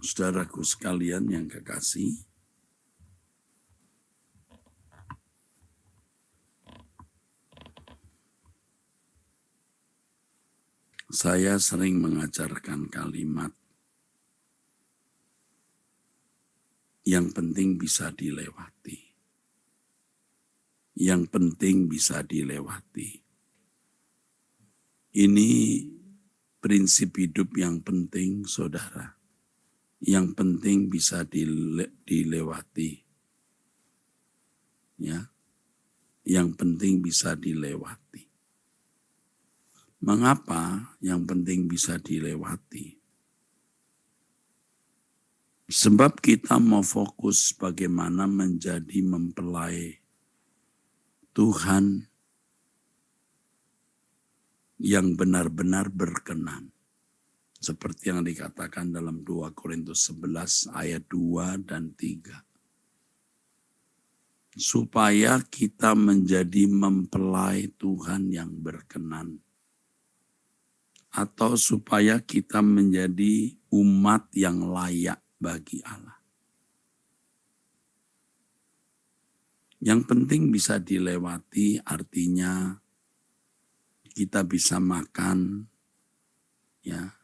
Saudaraku sekalian yang kekasih, saya sering mengajarkan kalimat yang penting bisa dilewati. Yang penting bisa dilewati. Ini prinsip hidup yang penting, saudara. Yang penting bisa dilewati. Ya. Yang penting bisa dilewati. Mengapa yang penting bisa dilewati? Sebab kita mau fokus bagaimana menjadi mempelai Tuhan yang benar-benar berkenan. Seperti yang dikatakan dalam 2 Korintus 11 ayat 2 dan 3. Supaya kita menjadi mempelai Tuhan yang berkenan. Atau supaya kita menjadi umat yang layak bagi Allah. Yang penting bisa dilewati artinya kita bisa makan, ya,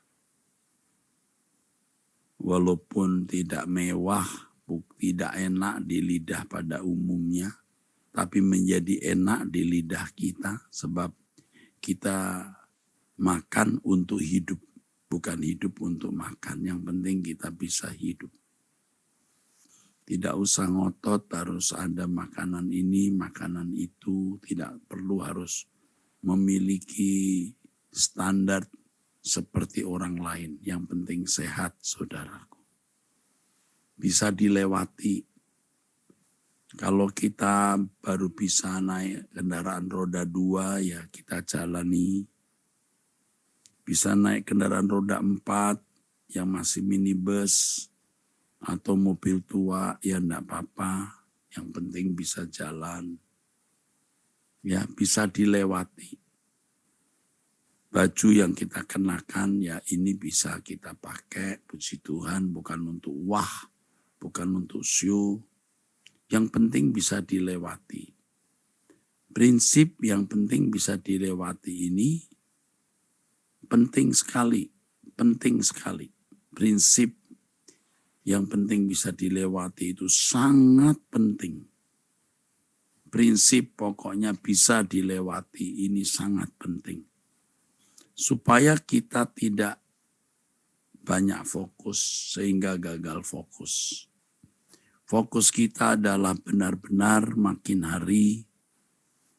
walaupun tidak mewah, tidak enak di lidah pada umumnya, tapi menjadi enak di lidah kita sebab kita makan untuk hidup, bukan hidup untuk makan. Yang penting kita bisa hidup. Tidak usah ngotot harus ada makanan ini, makanan itu. Tidak perlu harus memiliki standar seperti orang lain. Yang penting sehat, saudaraku. Bisa dilewati. Kalau kita baru bisa naik kendaraan roda 2, ya kita jalani. Bisa naik kendaraan roda 4 yang masih minibus atau mobil tua, ya enggak apa-apa. Yang penting bisa jalan. Ya, bisa dilewati. Baju yang kita kenakan, ya ini bisa kita pakai, puji Tuhan, bukan untuk wah, bukan untuk show. Yang penting bisa dilewati. Prinsip yang penting bisa dilewati ini penting sekali, penting sekali. Prinsip yang penting bisa dilewati itu sangat penting. Prinsip pokoknya bisa dilewati ini sangat penting. Supaya kita tidak banyak fokus sehingga gagal fokus. Fokus kita adalah benar-benar makin hari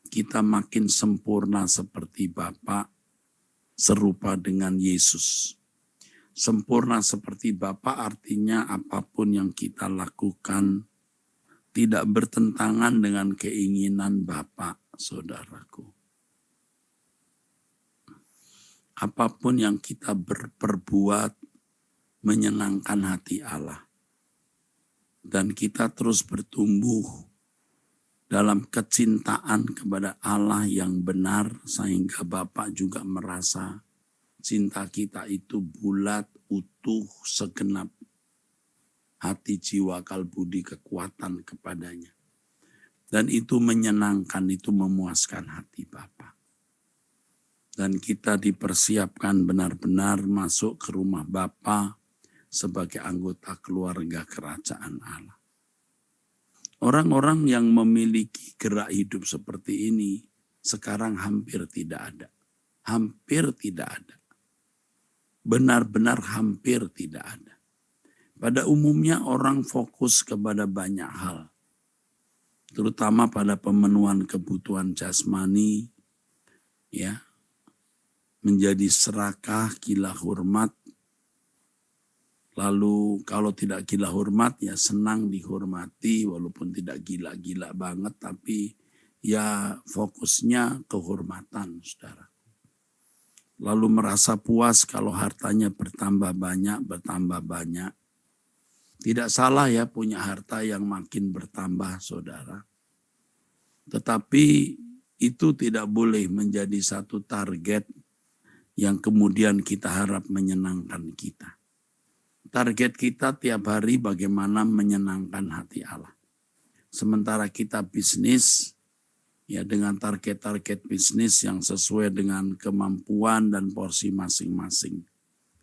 kita makin sempurna seperti Bapa, serupa dengan Yesus. Sempurna seperti Bapa artinya apapun yang kita lakukan tidak bertentangan dengan keinginan Bapa, saudaraku. Apapun yang kita berperbuat menyenangkan hati Allah. Dan kita terus bertumbuh dalam kecintaan kepada Allah yang benar sehingga Bapa juga merasa cinta kita itu bulat, utuh, segenap hati, jiwa, kalbu, budi, kekuatan kepadanya. Dan itu menyenangkan, itu memuaskan hati Bapa. Dan kita dipersiapkan benar-benar masuk ke rumah Bapa sebagai anggota keluarga kerajaan Allah. Orang-orang yang memiliki gerak hidup seperti ini sekarang hampir tidak ada. Hampir tidak ada. Benar-benar hampir tidak ada. Pada umumnya orang fokus kepada banyak hal. Terutama pada pemenuhan kebutuhan jasmani, ya, menjadi serakah, gila hormat. Lalu kalau tidak gila hormat ya senang dihormati walaupun tidak gila-gila banget tapi ya fokusnya kehormatan, saudara. Lalu merasa puas kalau hartanya bertambah banyak. Tidak salah ya punya harta yang makin bertambah, saudara. Tetapi itu tidak boleh menjadi satu target yang kemudian kita harap menyenangkan kita. Target kita tiap hari bagaimana menyenangkan hati Allah. Sementara kita bisnis, ya dengan target-target bisnis yang sesuai dengan kemampuan dan porsi masing-masing.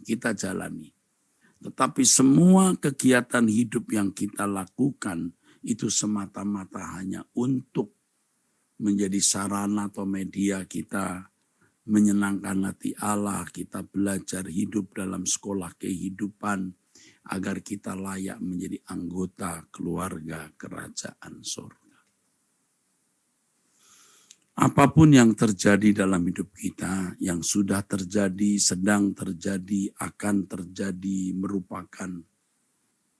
Kita jalani. Tetapi semua kegiatan hidup yang kita lakukan itu semata-mata hanya untuk menjadi sarana atau media kita menyenangkan hati Allah, kita belajar hidup dalam sekolah kehidupan agar kita layak menjadi anggota keluarga kerajaan surga. Apapun yang terjadi dalam hidup kita, yang sudah terjadi, sedang terjadi, akan terjadi, merupakan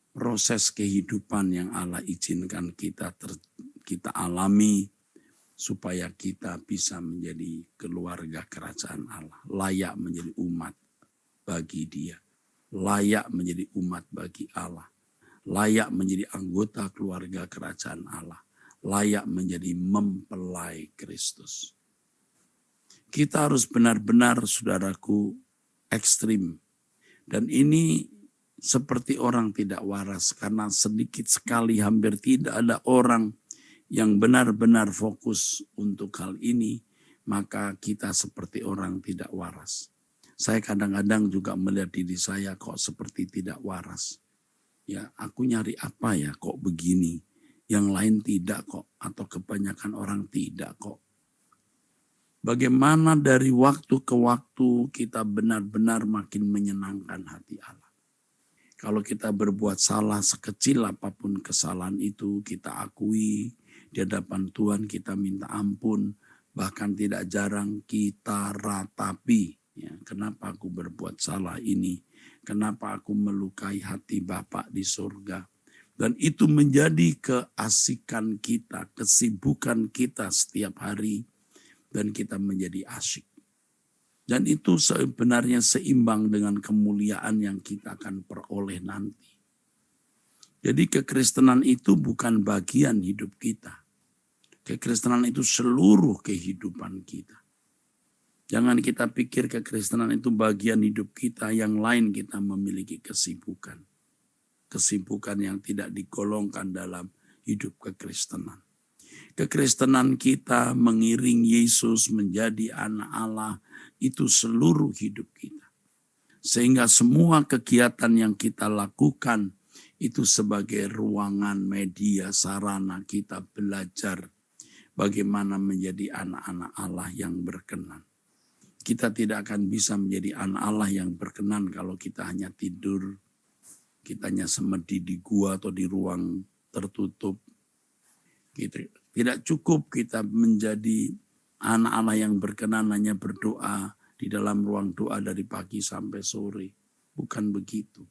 proses kehidupan yang Allah izinkan kita alami, supaya kita bisa menjadi keluarga kerajaan Allah, layak menjadi umat bagi Dia, layak menjadi umat bagi Allah, layak menjadi anggota keluarga kerajaan Allah, layak menjadi mempelai Kristus. Kita harus benar-benar, saudaraku, ekstrim. Dan ini seperti orang tidak waras, karena sedikit sekali, hampir tidak ada orang yang benar-benar fokus untuk hal ini, maka kita seperti orang tidak waras. Saya kadang-kadang juga melihat diri saya kok seperti tidak waras. Ya, aku nyari apa ya kok begini, yang lain tidak kok, atau kebanyakan orang tidak kok. Bagaimana dari waktu ke waktu kita benar-benar makin menyenangkan hati Allah. Kalau kita berbuat salah sekecil apapun kesalahan itu, kita akui di hadapan Tuhan, kita minta ampun, bahkan tidak jarang kita ratapi. Ya, kenapa aku berbuat salah ini? Kenapa aku melukai hati Bapa di surga? Dan itu menjadi keasikan kita, kesibukan kita setiap hari, dan kita menjadi asyik. Dan itu sebenarnya seimbang dengan kemuliaan yang kita akan peroleh nanti. Jadi kekristenan itu bukan bagian hidup kita. Kekristenan itu seluruh kehidupan kita. Jangan kita pikir kekristenan itu bagian hidup kita, yang lain kita memiliki kesibukan. Kesibukan yang tidak digolongkan dalam hidup kekristenan. Kekristenan kita mengiring Yesus menjadi anak Allah, itu seluruh hidup kita. Sehingga semua kegiatan yang kita lakukan itu sebagai ruangan, media, sarana kita belajar bagaimana menjadi anak-anak Allah yang berkenan. Kita tidak akan bisa menjadi anak Allah yang berkenan kalau kita hanya tidur, kita hanya semedi di gua atau di ruang tertutup. Tidak cukup kita menjadi anak Allah yang berkenan hanya berdoa di dalam ruang doa dari pagi sampai sore. Bukan begitu.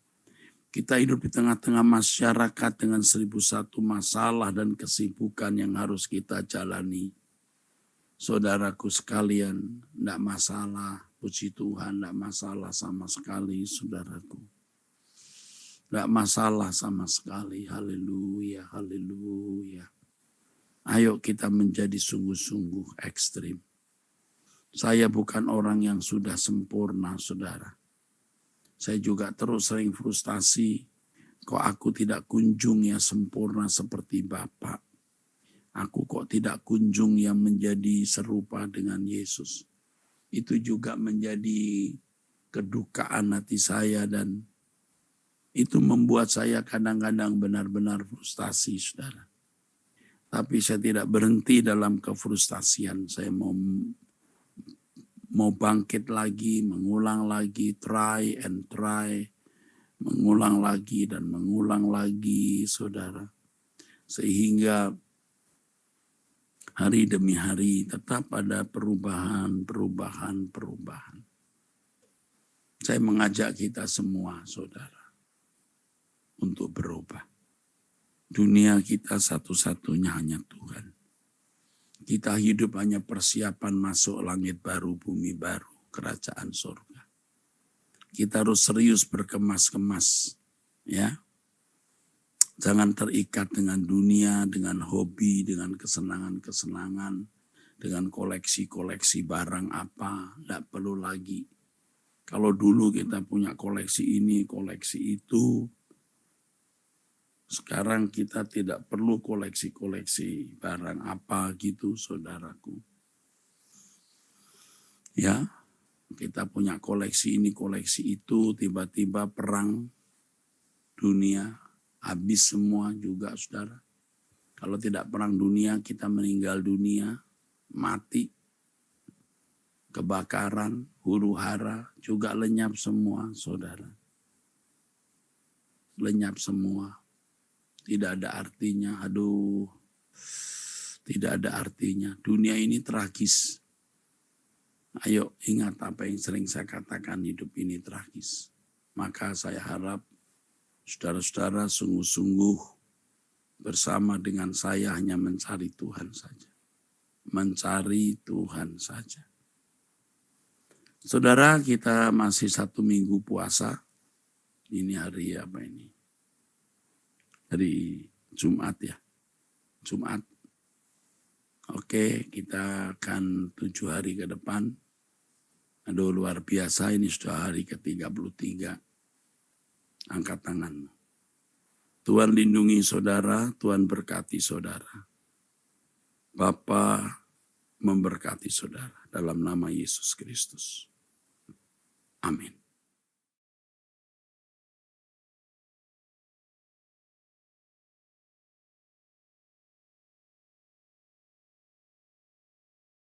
Kita hidup di tengah-tengah masyarakat dengan 1001 masalah dan kesibukan yang harus kita jalani. Saudaraku sekalian, tidak masalah. Puji Tuhan, tidak masalah sama sekali, saudaraku. Tidak masalah sama sekali. Haleluya, haleluya. Ayo kita menjadi sungguh-sungguh ekstrim. Saya bukan orang yang sudah sempurna, saudara. Saya juga terus sering frustasi, kok aku tidak kunjung ya sempurna seperti Bapak. Aku kok tidak kunjung yang menjadi serupa dengan Yesus. Itu juga menjadi kedukaan hati saya, dan itu membuat saya kadang-kadang benar-benar frustasi, saudara. Tapi saya tidak berhenti dalam kefrustasian. Saya mau bangkit lagi, mengulang lagi, try and try, mengulang lagi dan mengulang lagi, saudara. Sehingga hari demi hari tetap ada perubahan. Saya mengajak kita semua, saudara, untuk berubah. Dunia kita satu-satunya hanya Tuhan. Kita hidup hanya persiapan masuk langit baru, bumi baru, kerajaan surga. Kita harus serius berkemas-kemas, ya. Jangan terikat dengan dunia, dengan hobi, dengan kesenangan-kesenangan, dengan koleksi-koleksi barang apa, tidak perlu lagi. Kalau dulu kita punya koleksi ini, koleksi itu, sekarang kita tidak perlu koleksi-koleksi barang apa gitu, saudaraku. Ya, kita punya koleksi ini, koleksi itu, tiba-tiba perang dunia, habis semua juga, saudara. Kalau tidak perang dunia, kita meninggal dunia, mati, kebakaran, huru-hara, juga lenyap semua, saudara. Lenyap semua. Tidak ada artinya, aduh, tidak ada artinya. Dunia ini tragis. Ayo ingat apa yang sering saya katakan, hidup ini tragis. Maka saya harap saudara-saudara sungguh-sungguh bersama dengan saya hanya mencari Tuhan saja. Mencari Tuhan saja. Saudara, kita masih 1 minggu puasa. Ini hari apa ini? Hari Jumat ya. Jumat. Oke, kita akan 7 hari ke depan. Aduh, luar biasa, ini sudah hari ke-33. Angkat tanganmu. Tuhan lindungi saudara, Tuhan berkati saudara. Bapa memberkati saudara dalam nama Yesus Kristus. Amin.